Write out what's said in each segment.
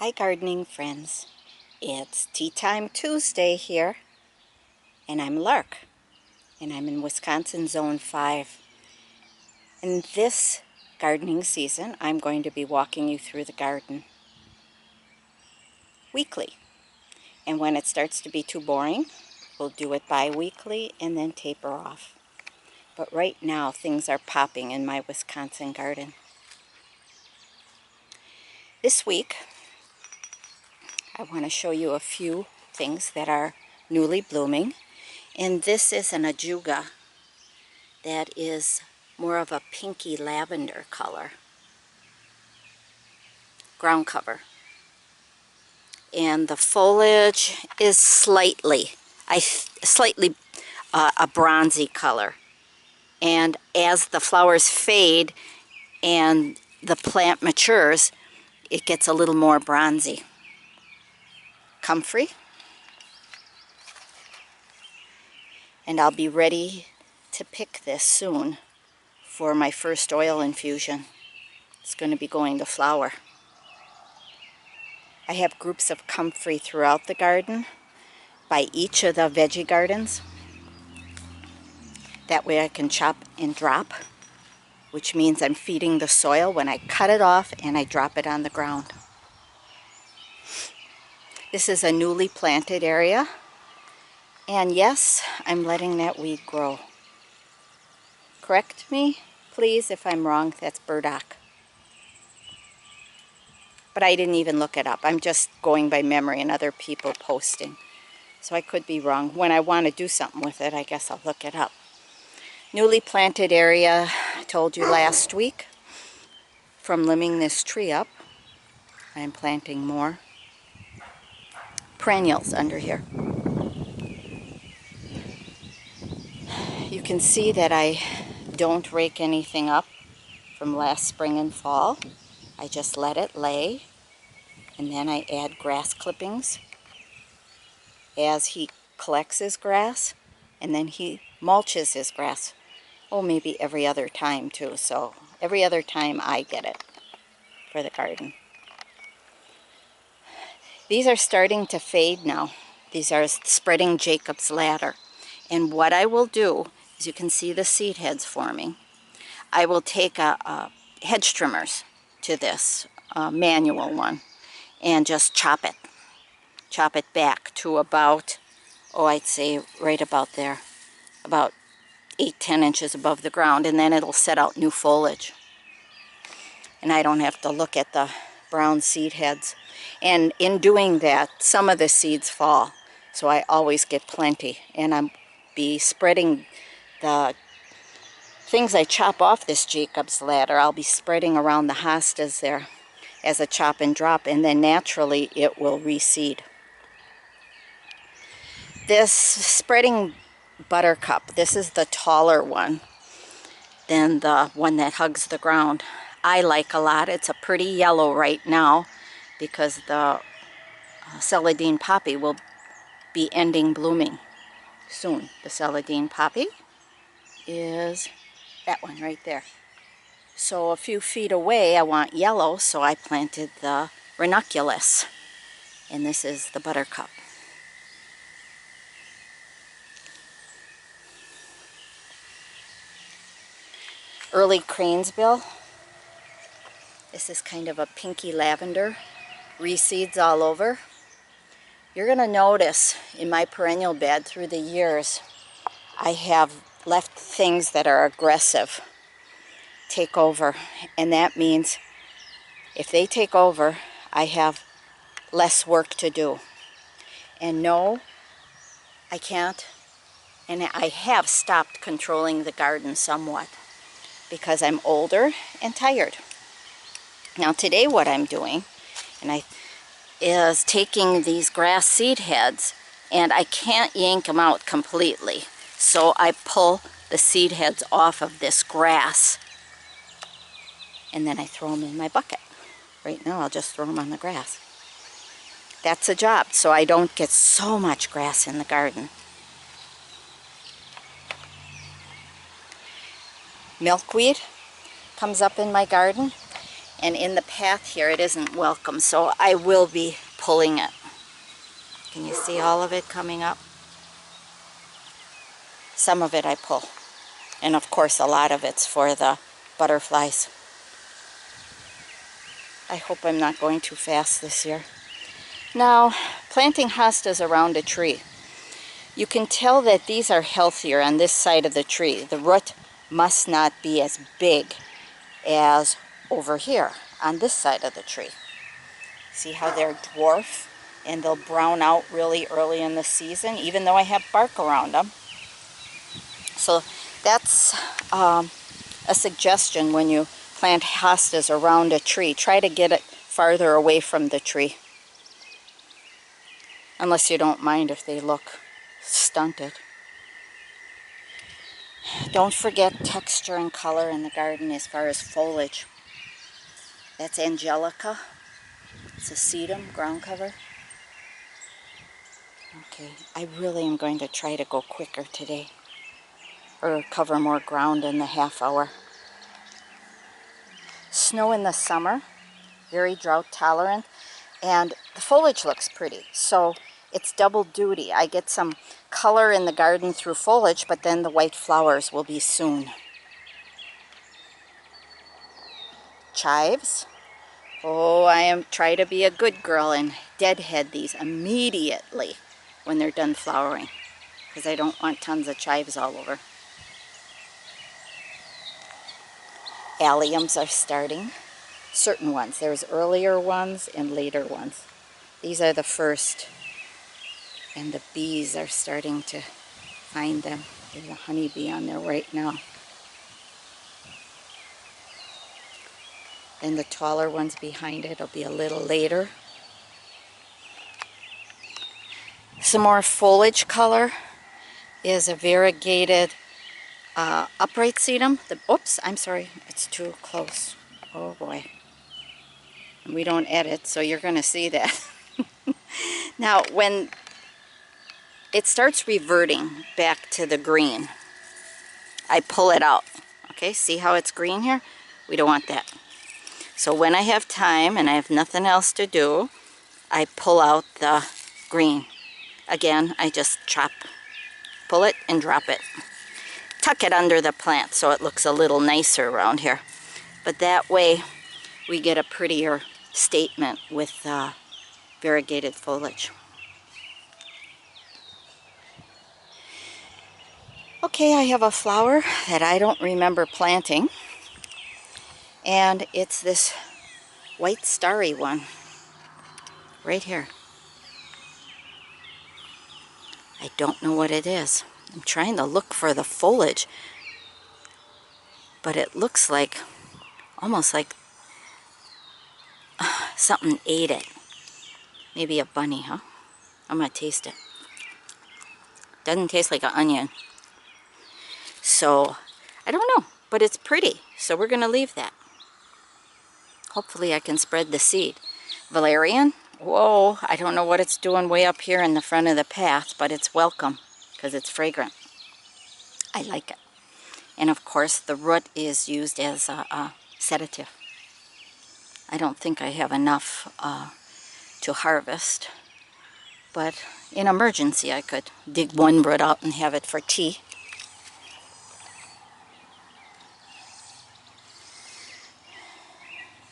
Hi gardening friends, it's Tea Time Tuesday here, and I'm Lark, and I'm in Wisconsin Zone 5. In this gardening season, I'm going to be walking you through the garden weekly, and when it starts to be too boring, we'll do it bi-weekly and then taper off. But right now, things are popping in my Wisconsin garden. This week, I want to show you a few things that are newly blooming. And this is an ajuga that is more of a pinky lavender color. Ground cover. And the foliage is slightly a bronzy color. And as the flowers fade and the plant matures, it gets a little more bronzy. Comfrey. And I'll be ready to pick this soon for my first oil infusion. It's going to be going to flower. I have groups of comfrey throughout the garden by each of the veggie gardens. That way I can chop and drop, which means I'm feeding the soil when I cut it off and I drop it on the ground. This is a newly planted area, and yes, I'm letting that weed grow. Correct me, please, if I'm wrong. That's burdock. But I didn't even look it up. I'm just going by memory and other people posting. So I could be wrong. When I want to do something with it, I guess I'll look it up. Newly planted area, I told you last week. From limbing this tree up, I'm planting more perennials under here. You can see that I don't rake anything up from last spring and fall. I just let it lay, and then I add grass clippings as he collects his grass, and then he mulches his grass. Oh, maybe every other time too, so every other time I get it for the garden. These are starting to fade now. These are spreading Jacob's ladder. And what I will do is, you can see the seed heads forming. I will take a hedge trimmers to this manual one and just chop it. Chop it back to about, oh, I'd say right about there, about 8-10 inches above the ground, and then it'll set out new foliage. And I don't have to look at the brown seed heads. And in doing that, some of the seeds fall, so I always get plenty. And I'll be spreading the things I chop off this Jacob's ladder. I'll be spreading around the hostas there as a chop and drop, and then naturally it will reseed. This spreading buttercup, this is the taller one than the one that hugs the ground. I like a lot. It's a pretty yellow right now because the celandine poppy will be ending blooming soon. The celandine poppy is that one right there. So a few feet away I want yellow, so I planted the ranunculus, and this is the buttercup. Early cranesbill. This is kind of a pinky lavender. Reseeds all over. You're going to notice in my perennial bed through the years, I have left things that are aggressive take over. And that means if they take over, I have less work to do. And no, I can't. And I have stopped controlling the garden somewhat because I'm older and tired. Now today what I'm doing is taking these grass seed heads, and I can't yank them out completely. So I pull the seed heads off of this grass, and then I throw them in my bucket. Right now I'll just throw them on the grass. That's a job, so I don't get so much grass in the garden. Milkweed comes up in my garden, And in the path here, it isn't welcome, so I will be pulling it. Can you see all of it coming up? Some of it I pull. And of course, a lot of it's for the butterflies. I hope I'm not going too fast this year. Now, planting hostas around a tree. You can tell that these are healthier on this side of the tree. The root must not be as big as over here on this side of the tree. See how they're dwarf and they'll brown out really early in the season, even though I have bark around them. So that's a suggestion when you plant hostas around a tree. Try to get it farther away from the tree. Unless you don't mind if they look stunted. Don't forget texture and color in the garden as far as foliage. That's Angelica. It's a sedum, ground cover. Okay, I really am going to try to go quicker today, or cover more ground in the half hour. Snow in the summer, very drought tolerant, and the foliage looks pretty, so it's double duty. I get some color in the garden through foliage, but then the white flowers will be soon. Chives. Oh, I am try to be a good girl and deadhead these immediately when they're done flowering, because I don't want tons of chives all over. Alliums are starting. Certain ones. There's earlier ones and later ones. These are the first. And the bees are starting to find them. There's a honeybee on there right now. Then the taller ones behind it will be a little later. Some more foliage color is a variegated upright sedum. Oops, I'm sorry, it's too close. Oh boy. And we don't edit, so you're going to see that. Now, when it starts reverting back to the green, I pull it out. Okay, see how it's green here? We don't want that. So when I have time and I have nothing else to do, I pull out the green. Again, I just pull it and drop it. Tuck it under the plant so it looks a little nicer around here. But that way we get a prettier statement with variegated foliage. Okay, I have a flower that I don't remember planting, and it's this white starry one right here. I don't know what it is. I'm trying to look for the foliage, but it looks like, almost like something ate it. Maybe a bunny, huh? I'm gonna taste it. Doesn't taste like an onion. So, I don't know, but it's pretty, so we're gonna leave that. Hopefully I can spread the seed. Valerian, whoa, I don't know what it's doing way up here in the front of the path, but it's welcome, because it's fragrant. I like it. And of course, the root is used as a sedative. I don't think I have enough to harvest, but in emergency I could dig one root out and have it for tea.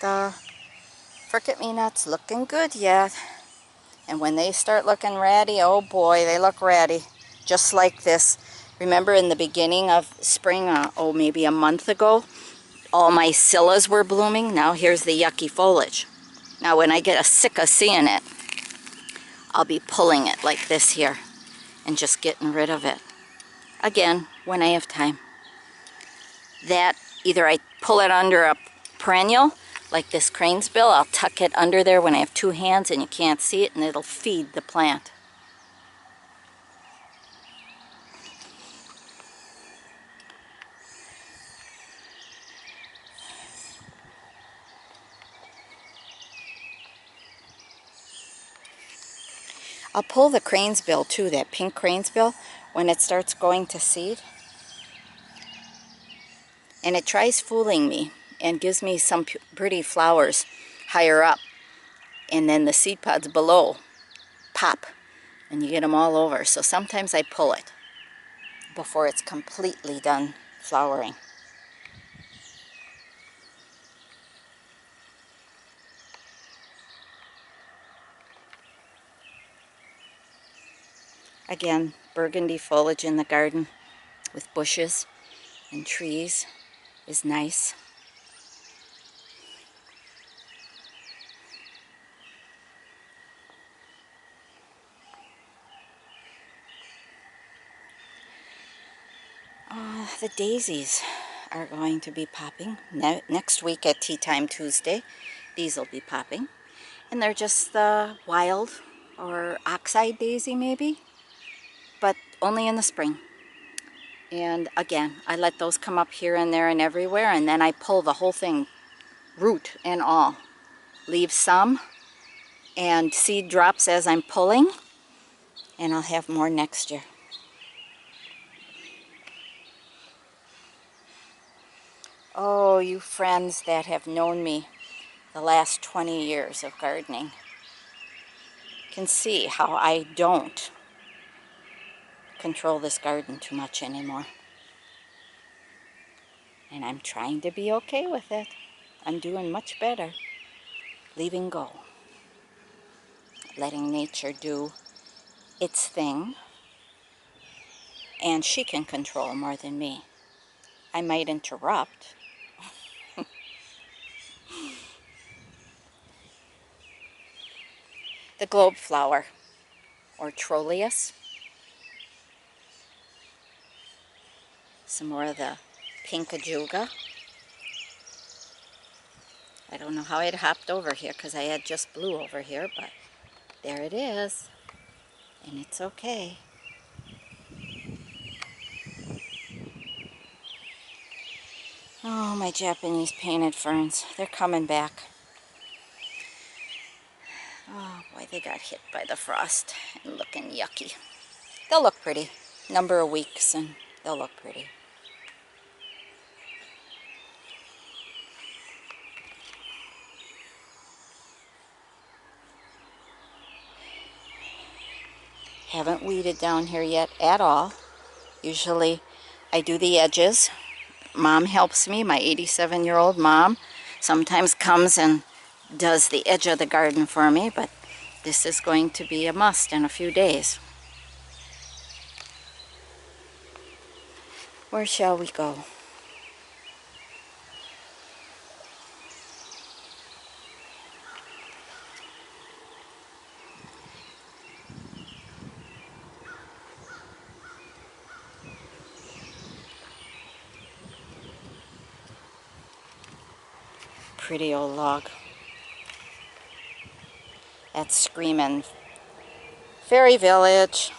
The forget-me-nots looking good yet. And when they start looking ratty, oh boy, they look ratty. Just like this. Remember in the beginning of spring, oh maybe a month ago, all my scillas were blooming. Now here's the yucky foliage. Now when I get sick of seeing it, I'll be pulling it like this here and just getting rid of it. Again, when I have time. That, either I pull it under a perennial, like this cranesbill, I'll tuck it under there when I have two hands and you can't see it, and it'll feed the plant. I'll pull the cranesbill too, that pink cranesbill, when it starts going to seed. And it tries fooling me. and gives me some pretty flowers higher up. And then the seed pods below pop and you get them all over. So sometimes I pull it before it's completely done flowering. Again, burgundy foliage in the garden with bushes and trees is nice. The daisies are going to be popping next week at Tea Time Tuesday. These will be popping. And they're just the wild or oxeye daisy maybe, but only in the spring. And again, I let those come up here and there and everywhere, and then I pull the whole thing, root and all. Leave some and seed drops as I'm pulling, and I'll have more next year. Oh, you friends that have known me the last 20 years of gardening can see how I don't control this garden too much anymore. And I'm trying to be okay with it. I'm doing much better. Leaving go. Letting nature do its thing. And she can control more than me. I might interrupt. The globe flower, or Trolleus. Some more of the pink ajuga. I don't know how it hopped over here because I had just blue over here, but there it is. And it's okay. Oh, my Japanese painted ferns. They're coming back. Oh boy, they got hit by the frost and looking yucky. They'll look pretty. Number of weeks and they'll look pretty. Haven't weeded down here yet at all. Usually I do the edges. Mom helps me, my 87-year-old mom. Sometimes comes and does the edge of the garden for me, but this is going to be a must in a few days. Where shall we go? Pretty old log. That's screaming Fairy Village.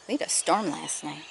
We had a storm last night.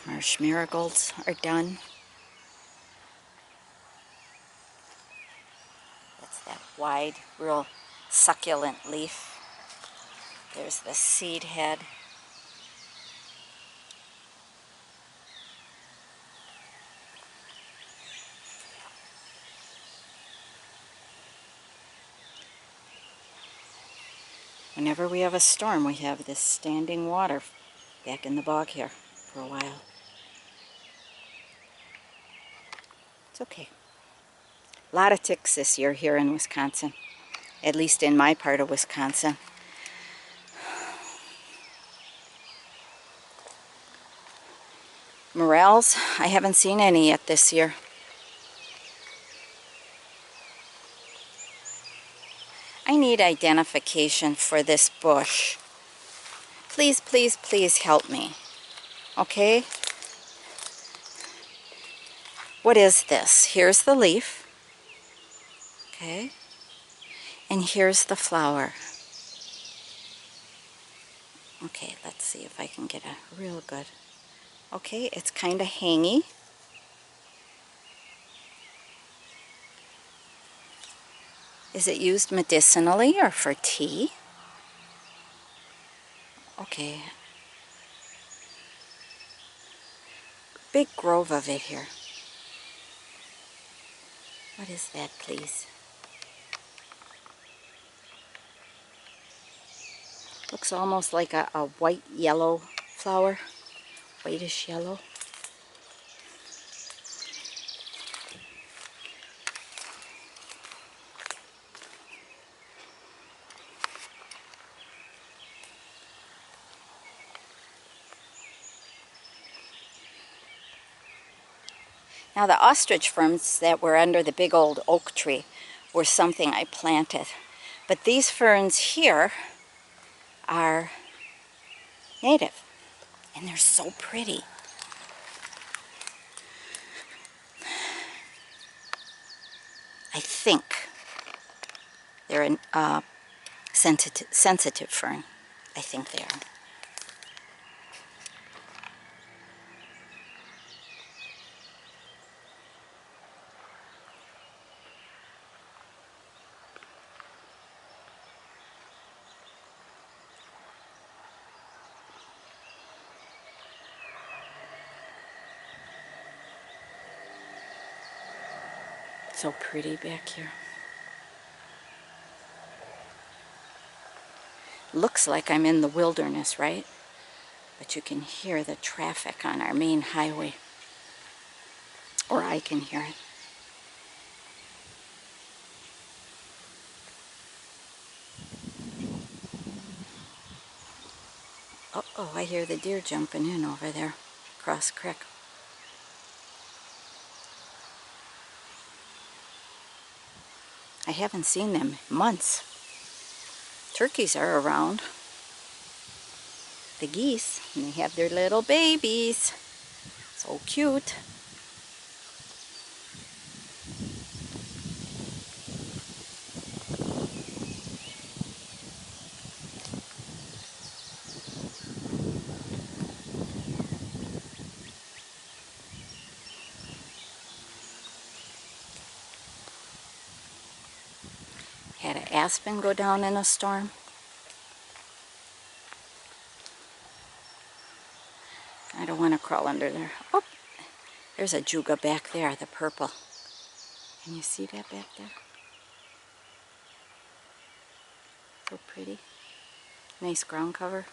Marsh marigolds are done. That's that wide, real succulent leaf. There's the seed head. Whenever we have a storm, we have this standing water back in the bog here for a while. It's okay. A lot of ticks this year here in Wisconsin, at least in my part of Wisconsin. Morels, I haven't seen any yet this year. I need identification for this bush. Please, please, please help me. Okay? What is this? Here's the leaf. Okay. And here's the flower. Okay, let's see if I can get a real good. Okay, it's kind of hangy. Is it used medicinally or for tea? Okay. Big grove of it here. What is that, please? Looks almost like a white-yellow flower. Whitish yellow. Now the ostrich ferns that were under the big old oak tree were something I planted. But these ferns here are native. And they're so pretty. I think they're a sensitive fern. I think they are. So pretty back here. Looks like I'm in the wilderness, right? But you can hear the traffic on our main highway. Or I can hear it. Uh-oh, I hear the deer jumping in over there, across the creek. I haven't seen them in months. Turkeys are around. The geese, and they have their little babies. So cute. Had an aspen go down in a storm. I don't want to crawl under there. Oh, there's a juga back there, the purple. Can you see that back there? So pretty. Nice ground cover.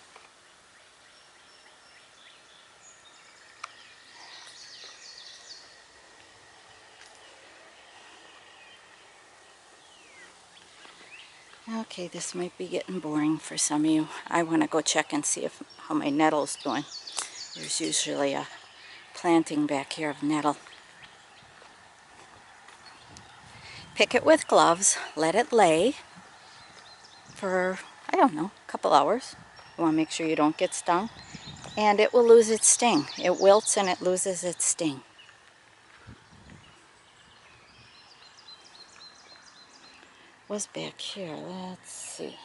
Okay, this might be getting boring for some of you. I want to go check and see how my nettle's doing. There's usually a planting back here of nettle. Pick it with gloves, let it lay for, I don't know, a couple hours. You want to make sure you don't get stung. And it will lose its sting. It wilts and it loses its sting. What's back here? Let's see.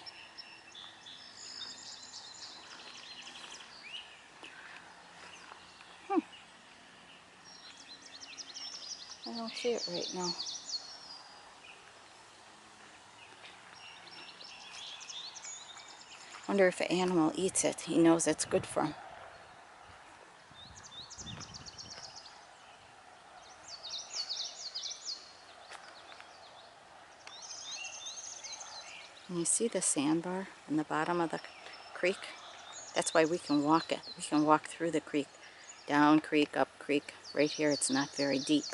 I don't see it right now. Wonder if an animal eats it. He knows it's good for him. And you see the sandbar in the bottom of the creek? That's why we can walk it. We can walk through the creek. Down creek, up creek. Right here it's not very deep.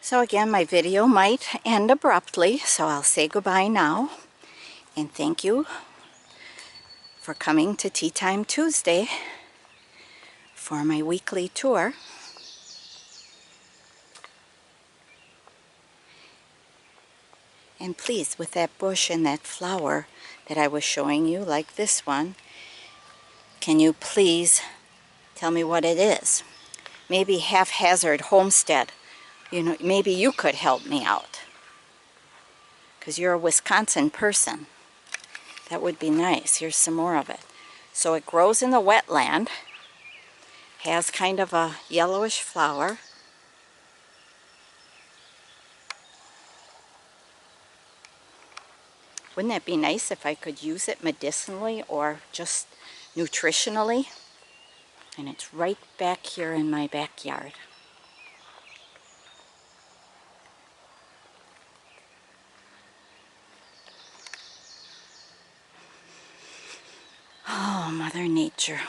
So again, my video might end abruptly, so I'll say goodbye now. And thank you for coming to Tea Time Tuesday for my weekly tour. And please, with that bush and that flower that I was showing you, like this one, can you please tell me what it is? Maybe haphazard homestead. You know, maybe you could help me out, because you're a Wisconsin person. That would be nice. Here's some more of it. So it grows in the wetland, has kind of a yellowish flower. Wouldn't that be nice if I could use it medicinally or just nutritionally? And it's right back here in my backyard. Oh, Mother Nature.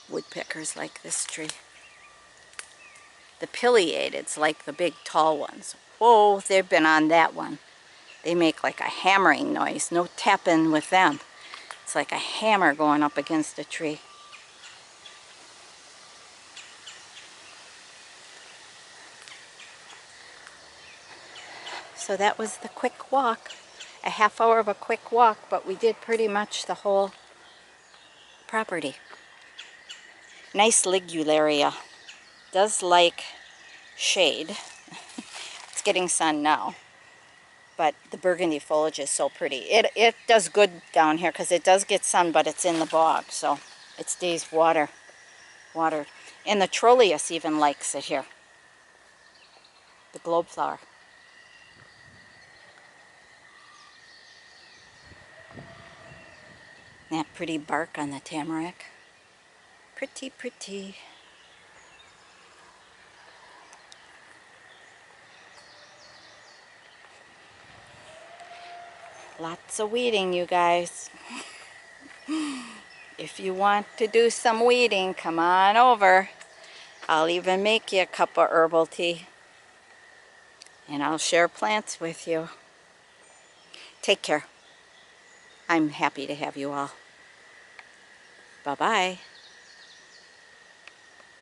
Woodpeckers like this tree. The pileateds like the big tall ones. Whoa, they've been on that one. They make like a hammering noise. No tapping with them. It's like a hammer going up against a tree. So that was the quick walk. A half hour of a quick walk, but we did pretty much the whole property. Nice ligularia. Does like shade. It's getting sun now, but the burgundy foliage is so pretty. It does good down here because it does get sun, but it's in the bog, so it stays watered. And the trolleus even likes it here. The globe flower. That pretty bark on the tamarack. Pretty, pretty. Lots of weeding, you guys. If you want to do some weeding, come on over. I'll even make you a cup of herbal tea. And I'll share plants with you. Take care. I'm happy to have you all. Bye-bye.